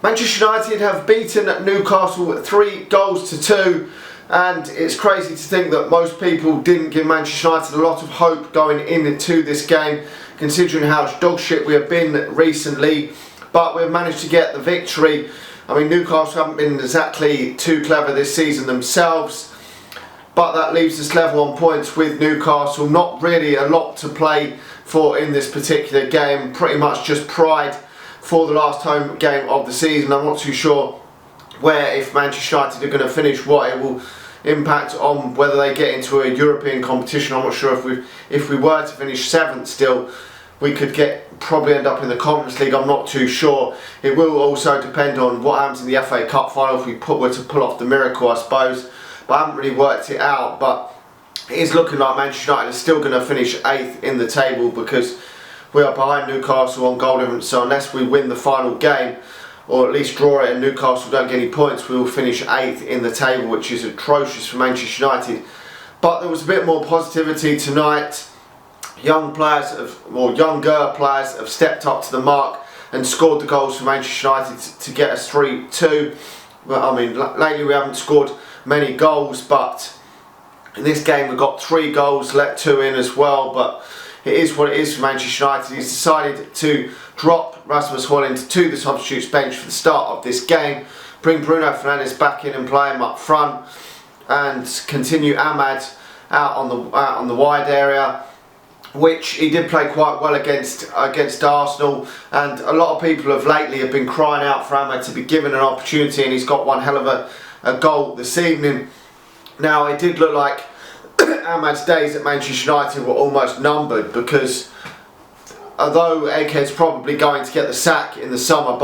Manchester United have beaten Newcastle 3-2, and it's crazy to think that most people didn't give Manchester United a lot of hope going into this game, considering how dog shit we have been recently. But we've managed to get the victory. I mean, Newcastle haven't been exactly too clever this season themselves, but that leaves us level on points with Newcastle. Not really a lot to play for in this particular game, pretty much just pride for the last home game of the season. I'm not too sure where, if Manchester United are going to finish, what it will impact on whether they get into a European competition. I'm not sure if we were to finish 7th still, we could probably end up in the Conference League. I'm not too sure. It will also depend on what happens in the FA Cup final if we were to pull off the miracle, I suppose. But I haven't really worked it out. But it is looking like Manchester United is still going to finish 8th in the table, because we are behind Newcastle on goal difference. So unless we win the final game, or at least draw it, and Newcastle don't get any points, we will finish 8th in the table, which is atrocious for Manchester United. But there was a bit more positivity tonight. Younger players have stepped up to the mark and scored the goals for Manchester United to get us 3-2. But I mean, lately we haven't scored many goals, but in this game we got 3 goals, let 2 in as well. But it is what it is for Manchester United. He's decided to drop Rasmus Højlund to the substitutes bench for the start of this game, bring Bruno Fernandes back in and play him up front, and continue Ahmad out on the wide area, which he did play quite well against Arsenal. And a lot of people have been crying out for Ahmad to be given an opportunity, and he's got one hell of a goal this evening. Now, it did look like Ahmad's days at Manchester United were almost numbered, because although Egghead's probably going to get the sack in the summer,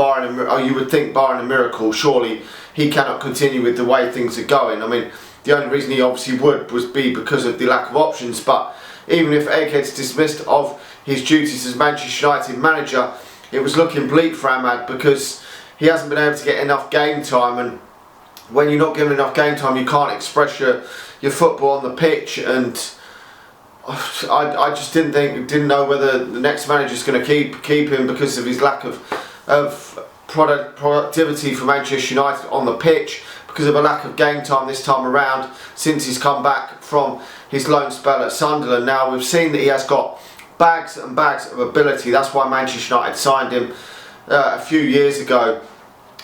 you would think barring a miracle, surely he cannot continue with the way things are going. I mean, the only reason he obviously would be because of the lack of options. But even if Egghead's dismissed of his duties as Manchester United manager, it was looking bleak for Ahmad, because he hasn't been able to get enough game time, and when you're not given enough game time, you can't express your football on the pitch. And I just didn't know whether the next manager's going to keep him because of his lack of productivity for Manchester United on the pitch, because of a lack of game time this time around since he's come back from his loan spell at Sunderland. Now, we've seen that he has got bags and bags of ability. That's why Manchester United signed him a few years ago.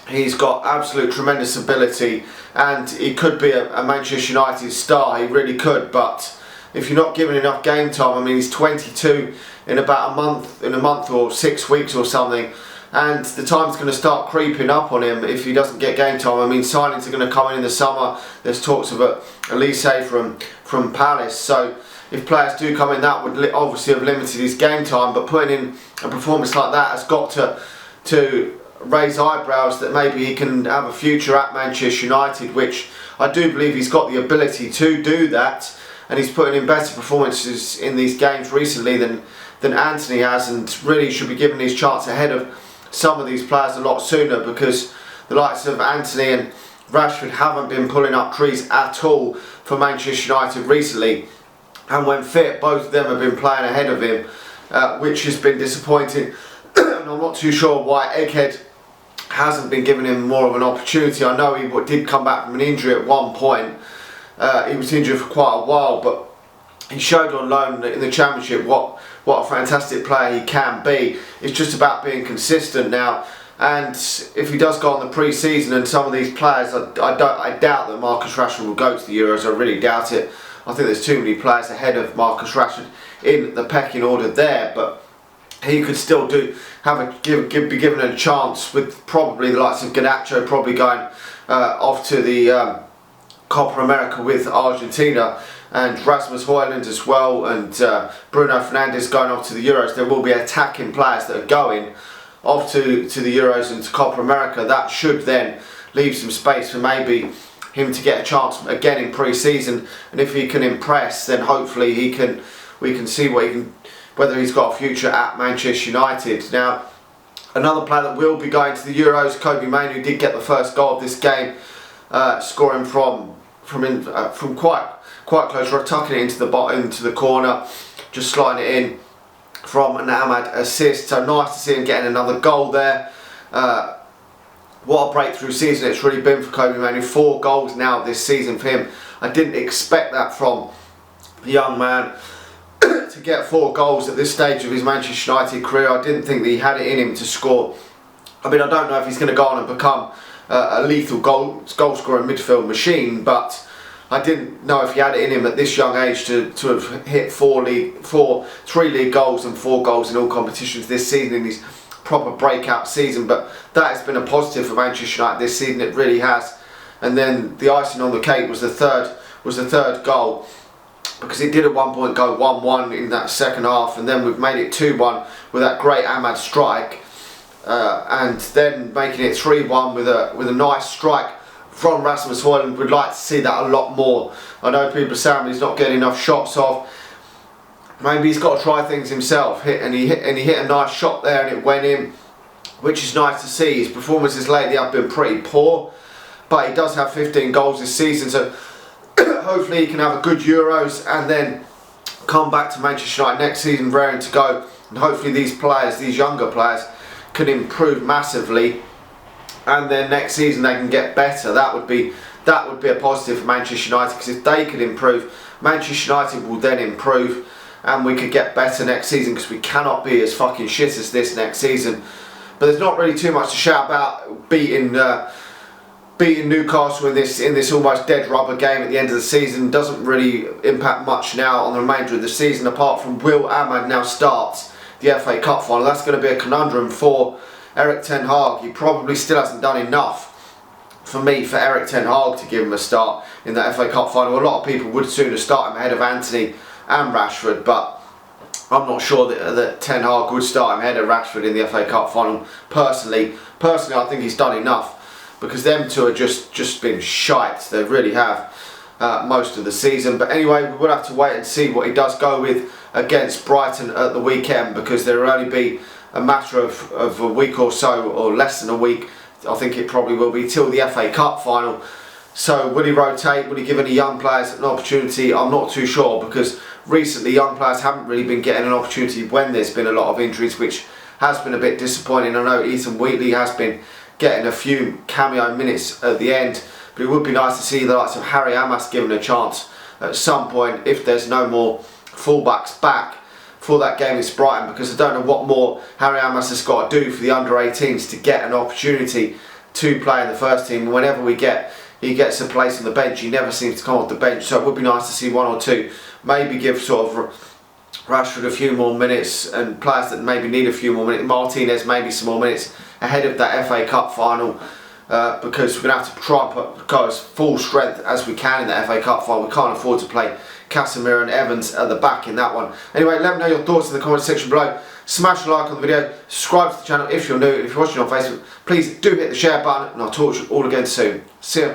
He's got absolute tremendous ability, and he could be a Manchester United star. He really could. But if you're not given enough game time, I mean, he's 22 in about a month or 6 weeks or something, and the time's going to start creeping up on him if he doesn't get game time. I mean, signings are going to come in the summer. There's talks of Elise from Palace. So if players do come in, that would obviously have limited his game time. But putting in a performance like that has got to raise eyebrows that maybe he can have a future at Manchester United, which I do believe he's got the ability to do that, and he's putting in better performances in these games recently than Anthony has, and really should be given his chance ahead of some of these players a lot sooner, because the likes of Anthony and Rashford haven't been pulling up trees at all for Manchester United recently, and when fit, both of them have been playing ahead of him, which has been disappointing. And I'm not too sure why Egghead hasn't been giving him more of an opportunity. I know he did come back from an injury at one point. He was injured for quite a while, but he showed on loan in the Championship what a fantastic player he can be. It's just about being consistent now. And if he does go on the pre-season, and some of these players, I doubt that Marcus Rashford will go to the Euros. I really doubt it. I think there's too many players ahead of Marcus Rashford in the pecking order there. But he could still be given a chance, with probably the likes of Garnacho probably going off to the Copa America with Argentina, and Rasmus Højlund as well, and Bruno Fernandes going off to the Euros. There will be attacking players that are going off to the Euros and to Copa America. That should then leave some space for maybe him to get a chance again in pre-season, and if he can impress, then hopefully we can see whether he's got a future at Manchester United. Now, another player that will be going to the Euros, Mainoo, did get the first goal of this game, scoring from quite close, tucking it into the corner, just sliding it in from an Ahmad assist. So nice to see him getting another goal there. what a breakthrough season it's really been for Kobbie Mainoo. 4 goals now this season for him. I didn't expect that from the young man to get 4 goals at this stage of his Manchester United career. I didn't think that he had it in him to score. I mean, I don't know if he's going to go on and become a lethal goal scorer midfield machine, but I didn't know if he had it in him at this young age to have hit 3 league goals and 4 goals in all competitions this season in his proper breakout season. But that has been a positive for Manchester United this season, it really has. And then the icing on the cake was the third goal, because it did at one point go 1-1 in that second half, and then we've made it 2-1 with that great Ahmad strike, and then making it 3-1 with a nice strike from Rasmus Højlund. We'd like to see that a lot more. I know people are saying he's not getting enough shots off. Maybe he's got to try things himself. He hit a nice shot there and it went in, which is nice to see. His performances lately have been pretty poor, but he does have 15 goals this season, so hopefully he can have a good Euros and then come back to Manchester United next season raring to go. And hopefully these players, these younger players, can improve massively, and then next season they can get better. That would be a positive for Manchester United, because if they could improve, Manchester United will then improve, and we could get better next season, because we cannot be as fucking shit as this next season. But there's not really too much to shout about. Beating Newcastle in this almost dead rubber game at the end of the season doesn't really impact much now on the remainder of the season, apart from will Ahmad now starts the FA Cup final. That's going to be a conundrum for Erik ten Hag. He probably still hasn't done enough for Erik ten Hag to give him a start in the FA Cup final. A lot of people would sooner start him ahead of Antony and Rashford, but I'm not sure that ten Hag would start him ahead of Rashford in the FA Cup final. Personally, I think he's done enough, because them two have just been shite. They really have most of the season. But anyway, we will have to wait and see what he does go with against Brighton at the weekend, because there will only be a matter of a week or so, or less than a week, I think it probably will be, till the FA Cup final. So will he rotate? Will he give any young players an opportunity? I'm not too sure, because recently young players haven't really been getting an opportunity when there's been a lot of injuries, which has been a bit disappointing. I know Ethan Wheatley has been getting a few cameo minutes at the end, but it would be nice to see the likes of Harry Amas given a chance at some point, if there's no more fullbacks back for that game against Brighton, because I don't know what more Harry Amas has got to do for the under-18s to get an opportunity to play in the first team. Whenever he gets a place on the bench, he never seems to come off the bench, so it would be nice to see 1 or 2 maybe give sort of Rashford a few more minutes, and players that maybe need a few more minutes, Martinez maybe some more minutes ahead of that FA Cup final, because we're going to have to try and go as full strength as we can in the FA Cup final. We can't afford to play Casemiro and Evans at the back in that one. Anyway, let me know your thoughts in the comment section below. Smash a like on the video, subscribe to the channel if you're new, and if you're watching on Facebook, please do hit the share button, and I'll talk to you all again soon. See ya.